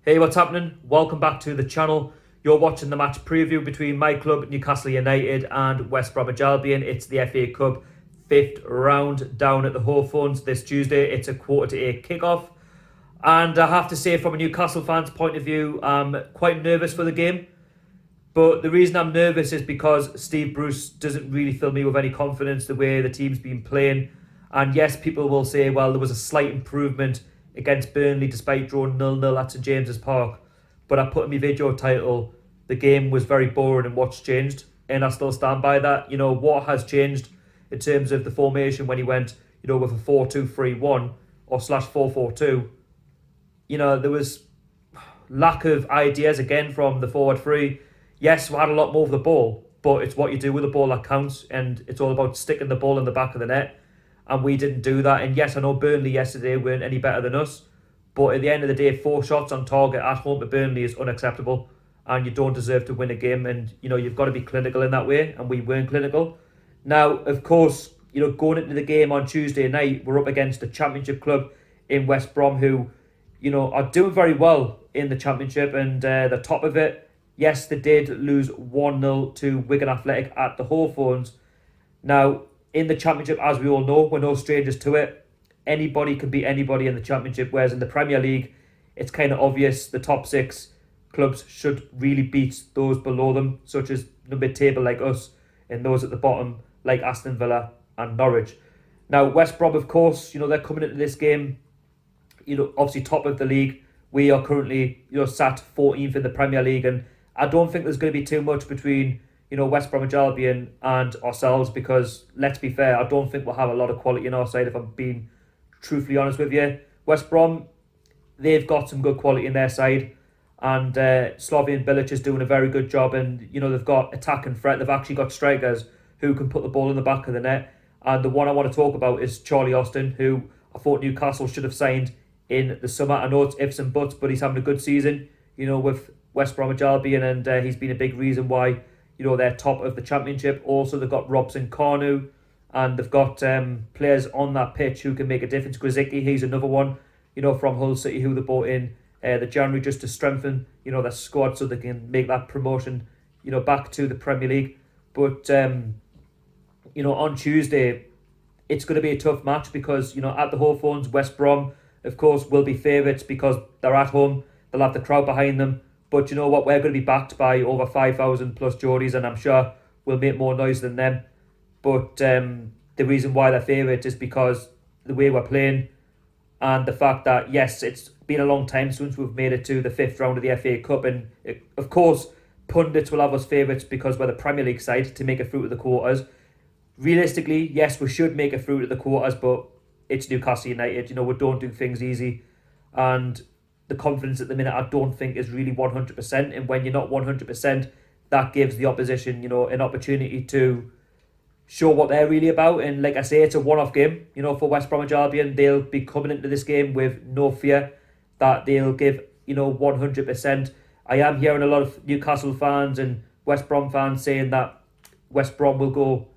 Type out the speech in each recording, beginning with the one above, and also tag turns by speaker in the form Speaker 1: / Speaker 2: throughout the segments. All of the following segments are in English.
Speaker 1: Hey, what's happening? Welcome back to the channel. You're watching the match preview between my club, Newcastle United, and West Bromwich Albion. It's the FA Cup 5th round down at the Hawthorns this Tuesday. It's a 7:45 kickoff. And I have to say, from a Newcastle fan's point of view, I'm quite nervous for the game. But the reason I'm nervous is because Steve Bruce doesn't really fill me with any confidence the way the team's been playing. And yes, people will say, well, there was a slight improvement against Burnley despite drawing 0-0 at St James's Park. But I put in my video title, the game was very boring and what's changed. And I still stand by that. You know, what has changed in terms of the formation when he went, with a 4-2-3-1 or /4-4-2. There was lack of ideas again from the forward three. Yes, we had a lot more of the ball, but it's what you do with the ball that counts, and it's all about sticking the ball in the back of the net. And we didn't do that. And yes, I know Burnley yesterday weren't any better than us, but at the end of the day, 4 shots on target at home to Burnley is unacceptable, and you don't deserve to win a game. And you've got to be clinical in that way, and we weren't clinical. Now, of course, going into the game on Tuesday night, we're up against a Championship club in West Brom who, are doing very well in the Championship, and the top of it. Yes, they did lose 1-0 to Wigan Athletic at the Hawthorns. Now, in the Championship, as we all know, we're no strangers to it. Anybody can beat anybody in the Championship, whereas in the Premier League, it's kind of obvious the top 6 clubs should really beat those below them, such as the mid-table like us, and those at the bottom like Aston Villa and Norwich. Now, West Brom, of course, they're coming into this game, obviously top of the league. We are currently, sat 14th in the Premier League, and I don't think there's going to be too much between, West Bromwich Albion and ourselves, because, let's be fair, I don't think we'll have a lot of quality on our side, if I'm being truthfully honest with you. West Brom, they've got some good quality in their side, and Slavian Bilic is doing a very good job, and, they've got attack and threat. They've actually got strikers who can put the ball in the back of the net, and the one I want to talk about is Charlie Austin, who I thought Newcastle should have signed in the summer. I know it's ifs and buts, but he's having a good season, with West Bromwich Albion, and he's been a big reason why, they're top of the Championship. Also, they've got Robson Carnu, and they've got players on that pitch who can make a difference. Grzycki, he's another one, from Hull City, who they bought in the January just to strengthen, their squad so they can make that promotion, back to the Premier League. But, on Tuesday, it's going to be a tough match because, at the Hawthorns, West Brom, of course, will be favourites because they're at home. They'll have the crowd behind them. But you know what? We're going to be backed by over 5,000 plus Geordies, and I'm sure we'll make more noise than them. But the reason why they're favourites is because the way we're playing and the fact that, yes, it's been a long time since we've made it to the 5th round of the FA Cup. And of course, pundits will have us favourites because we're the Premier League side to make it through to the quarters. Realistically, yes, we should make it through to the quarters, but it's Newcastle United. We don't do things easy. And the confidence at the minute, I don't think, is really 100%. And when you're not 100%, that gives the opposition, an opportunity to show what they're really about. And like I say, it's a one-off game, for West Bromwich Albion. They'll be coming into this game with no fear that they'll give, 100%. I am hearing a lot of Newcastle fans and West Brom fans saying that West Brom will go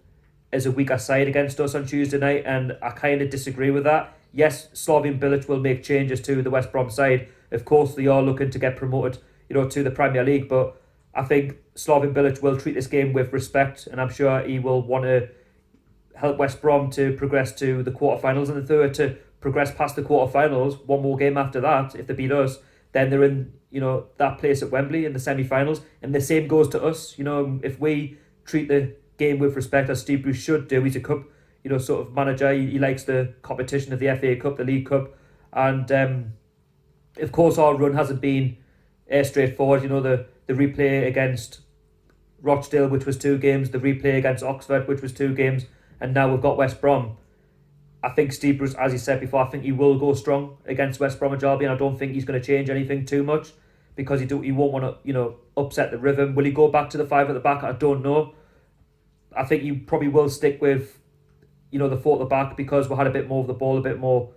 Speaker 1: as a weaker side against us on Tuesday night, and I kind of disagree with that. Yes, Slavian Bilic will make changes to the West Brom side. Of course, they are looking to get promoted, to the Premier League, but I think Slavian Bilic will treat this game with respect, and I'm sure he will want to help West Brom to progress to the quarterfinals, and the third to progress past the quarterfinals. One more game after that, if they beat us, then they're in, that place at Wembley in the semi-finals, and the same goes to us. If we treat the game with respect, as Steve Bruce should do. He's a cup, sort of manager. He likes the competition of the FA Cup, the League Cup, and of course our run hasn't been straightforward. The replay against Rochdale, which was 2 games, the replay against Oxford, which was 2 games, and now we've got West Brom. I think Steve Bruce, as he said before, I think he will go strong against West Bromwich Albion. I don't think he's going to change anything too much because he won't want to, upset the rhythm. Will he go back to the 5 at the back? I don't know. I think he probably will stick with, the 4 at the back because we had a bit more of the ball, a bit more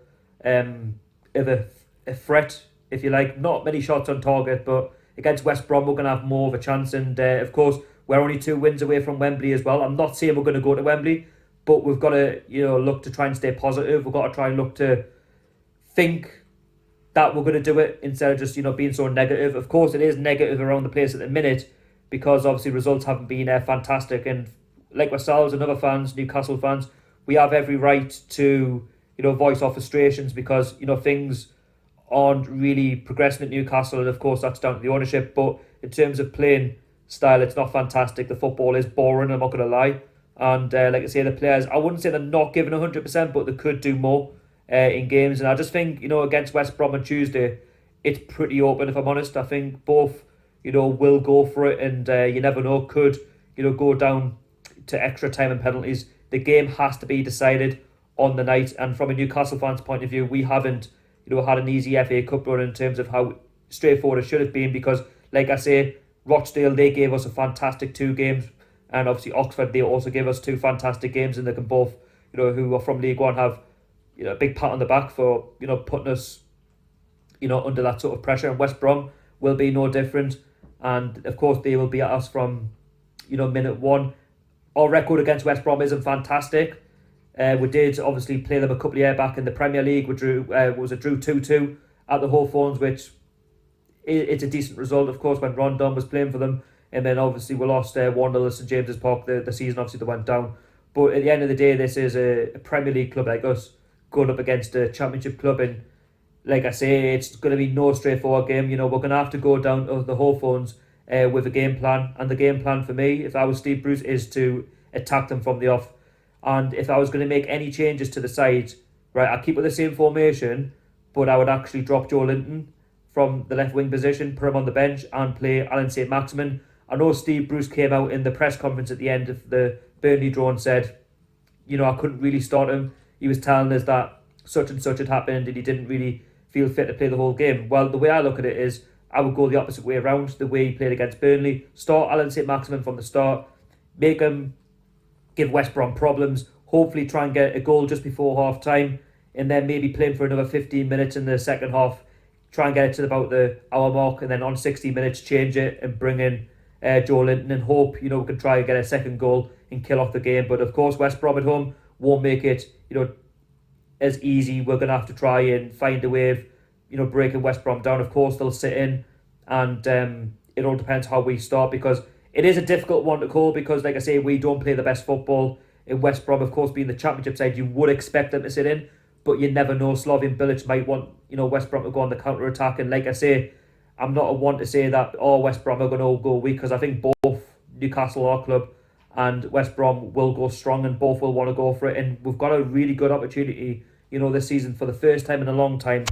Speaker 1: of a threat, if you like. Not many shots on target, but against West Brom, we're going to have more of a chance. And, of course, we're only 2 wins away from Wembley as well. I'm not saying we're going to go to Wembley, but we've got to, look to try and stay positive. We've got to try and look to think that we're going to do it instead of just, being so negative. Of course, it is negative around the place at the minute because obviously results haven't been fantastic. And like ourselves and other fans, Newcastle fans, we have every right to, voice our frustrations because, things aren't really progressing at Newcastle. And of course, that's down to the ownership. But in terms of playing style, it's not fantastic. The football is boring, I'm not going to lie. And like I say, the players, I wouldn't say they're not giving 100%, but they could do more in games. And I just think, against West Brom on Tuesday, it's pretty open, if I'm honest. I think both, will go for it. And you never know, could, go down to extra time and penalties. The game has to be decided on the night. And from a Newcastle fan's point of view, we haven't, had an easy FA Cup run in terms of how straightforward it should have been. Because, like I say, Rochdale, they gave us a fantastic 2 games. And obviously Oxford, they also gave us 2 fantastic games, and they can both, who are from League One, have, a big pat on the back for, putting us, under that sort of pressure. And West Brom will be no different. And of course, they will be at us from, minute 1. Our record against West Brom isn't fantastic. We did obviously play them a couple of years back in the Premier League. We drew 2-2 at the Hawthorns, which it's a decent result, of course, when Rondon was playing for them. And then obviously we lost 1-0 at St James's Park the season obviously that went down. But at the end of the day, this is a Premier League club like us going up against a Championship club. And like I say, it's going to be no straightforward game. We're going to have to go down to the Hawthorns with a game plan. And the game plan for me, if I was Steve Bruce, is to attack them from the off. And if I was going to make any changes to the side, right, I'd keep with the same formation, but I would actually drop Joe Linton from the left wing position, put him on the bench and play Alan St-Maximin. I know Steve Bruce came out in the press conference at the end of the Burnley draw and said, I couldn't really start him. He was telling us that such and such had happened and he didn't really feel fit to play the whole game. Well, the way I look at it is I would go the opposite way around, the way he played against Burnley. Start Alan St-Maximin from the start, make him give West Brom problems, hopefully try and get a goal just before half time, and then maybe play him for another 15 minutes in the second half, try and get it to about the hour mark, and then on 60 minutes change it and bring in Joe Linton and hope, we can try and get a second goal and kill off the game. But of course, West Brom at home won't make it, as easy. We're going to have to try and find a way of, breaking West Brom down. Of course, they'll sit in, and it all depends how we start, because it is a difficult one to call because, like I say, we don't play the best football. In West Brom, of course, being the Championship side, you would expect them to sit in, but you never know. Slavian Bilic might want, West Brom to go on the counter-attack. And like I say, I'm not a one to say that, West Brom are going to go weak, because I think both Newcastle, our club, and West Brom will go strong and both will want to go for it. And we've got a really good opportunity, this season for the first time in a long time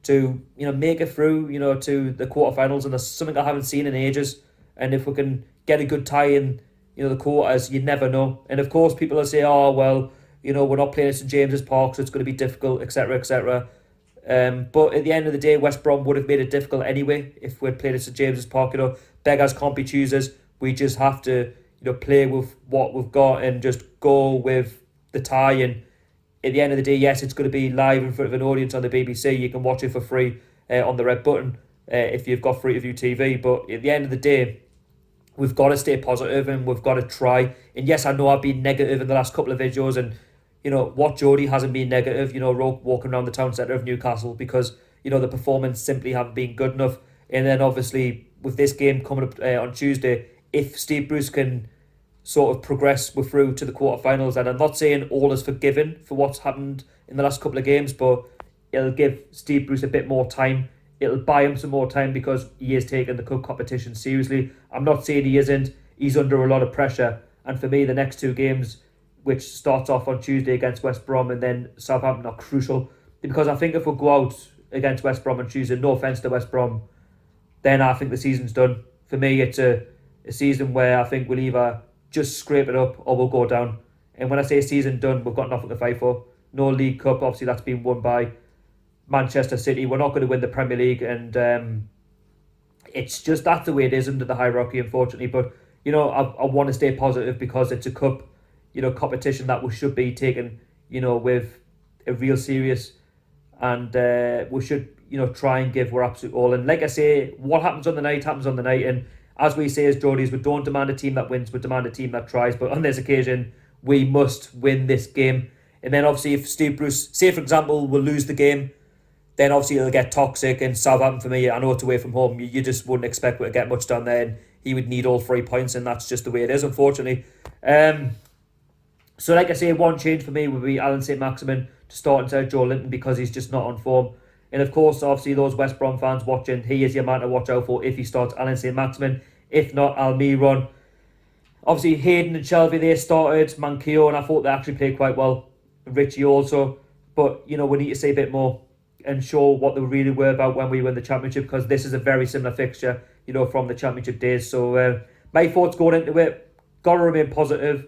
Speaker 1: to, make it through, to the quarterfinals. And there's something I haven't seen in ages. And if we can get a good tie in, the quarters, you never know. And of course, people will say, we're not playing at St James's Park, so it's going to be difficult, etc., etc. But at the end of the day, West Brom would have made it difficult anyway if we'd played at St James's Park. Beggars can't be choosers. We just have to, play with what we've got and just go with the tie. And at the end of the day, yes, it's going to be live in front of an audience on the BBC. You can watch it for free on the red button if you've got free to view TV. But at the end of the day, we've got to stay positive and we've got to try. And yes, I know I've been negative in the last couple of videos, and what Jody hasn't been negative, walking around the town centre of Newcastle, because, the performance simply haven't been good enough. And then obviously with this game coming up on Tuesday, if Steve Bruce can sort of progress, we're through to the quarterfinals. And I'm not saying all is forgiven for what's happened in the last couple of games, but it'll give Steve Bruce a bit more time. It'll buy him some more time because he is taking the cup competition seriously. I'm not saying he isn't. He's under a lot of pressure. And for me, the next 2 games, which starts off on Tuesday against West Brom and then Southampton, are crucial. Because I think if we go out against West Brom on Tuesday, no offence to West Brom, then I think the season's done. For me, it's a season where I think we'll either just scrape it up or we'll go down. And when I say season done, we've got nothing to fight for. No League Cup, obviously that's been won by Manchester City. We're not going to win the Premier League, and it's just that's the way it is under the hierarchy, unfortunately. But I want to stay positive because it's a cup, competition that we should be taking, with a real serious, and we should, try and give our absolute all. And like I say, what happens on the night happens on the night. And as we say as Geordies, we don't demand a team that wins, we demand a team that tries. But on this occasion, we must win this game. And then obviously if Steve Bruce, say for example, will lose the game, then obviously it'll get toxic. And Southampton, for me, I know it's away from home, you just wouldn't expect to get much down there, and he would need all 3 points, and that's just the way it is, unfortunately. So like I say, one change for me would be Alan St-Maximin to start instead of Joe Linton, because he's just not on form. And of course, obviously, those West Brom fans watching, he is your man to watch out for if he starts Alan St-Maximin. If not, Almiron. Obviously, Hayden and Shelby, they started. Manquillo, and I thought they actually played quite well. Richie also. But, we need to see a bit more and show what they really were about when we win the Championship, because this is a very similar fixture, from the Championship days. So, my thoughts going into it, got to remain positive.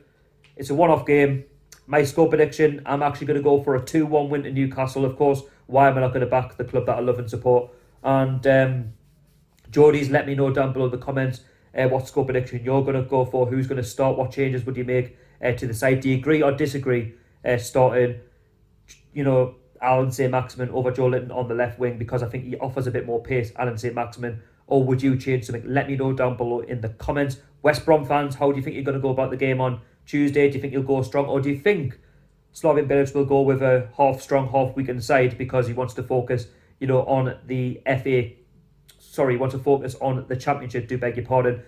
Speaker 1: It's a one-off game. My score prediction, I'm actually going to go for a 2-1 win to Newcastle, of course. Why am I not going to back the club that I love and support? And Geordies, let me know down below in the comments what score prediction you're going to go for. Who's going to start? What changes would you make to the side? Do you agree or disagree starting, Alan St-Maximin over Joe Linton on the left wing, because I think he offers a bit more pace, Alan St-Maximin? Or would you change something? Let me know down below in the comments. West Brom fans, how do you think you're going to go about the game on Tuesday? Do you think you'll go strong, or do you think Slaven Bilic will go with a half strong, half weakened side because he wants to focus, on the he wants to focus on the Championship, do beg your pardon.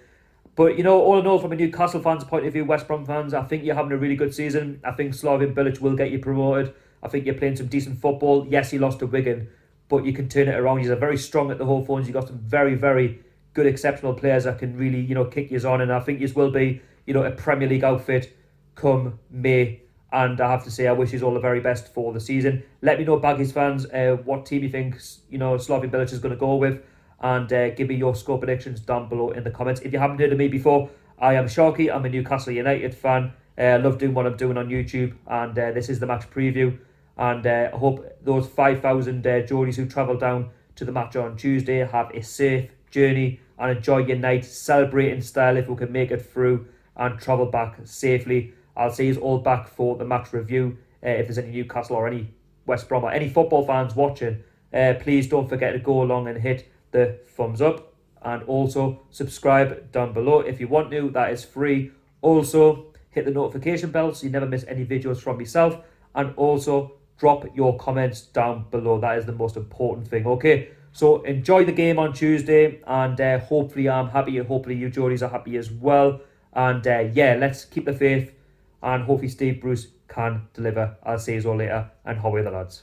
Speaker 1: But, all in all, from a Newcastle fan's point of view, West Brom fans, I think you're having a really good season. I think Slaven Bilic will get you promoted. I think you're playing some decent football. Yes, he lost to Wigan, but you can turn it around. He's very strong at the whole phones. You've got some very, very good, exceptional players that can really, kick you on. And I think this will be, a Premier League outfit come May. And I have to say, I wish you all the very best for the season. Let me know, Baggies fans, what team you think, Slaven Bilic is going to go with. And give me your score predictions down below in the comments. If you haven't heard of me before, I am Sharky. I'm a Newcastle United fan. I love doing what I'm doing on YouTube. And this is the match preview. And I hope those 5,000 Geordies who travel down to the match on Tuesday have a safe journey and enjoy your night. Celebrate in style if we can make it through and travel back safely. I'll see you all back for the match review. If there's any Newcastle or any West Brom or any football fans watching, please don't forget to go along and hit the thumbs up, and also subscribe down below if you want to. That is free. Also, hit the notification bell so you never miss any videos from myself, and also drop your comments down below. That is the most important thing. Okay, so enjoy the game on Tuesday, and hopefully I'm happy, and hopefully you Geordies are happy as well. And let's keep the faith, and hopefully Steve Bruce can deliver. I'll see you all later, and how are the lads?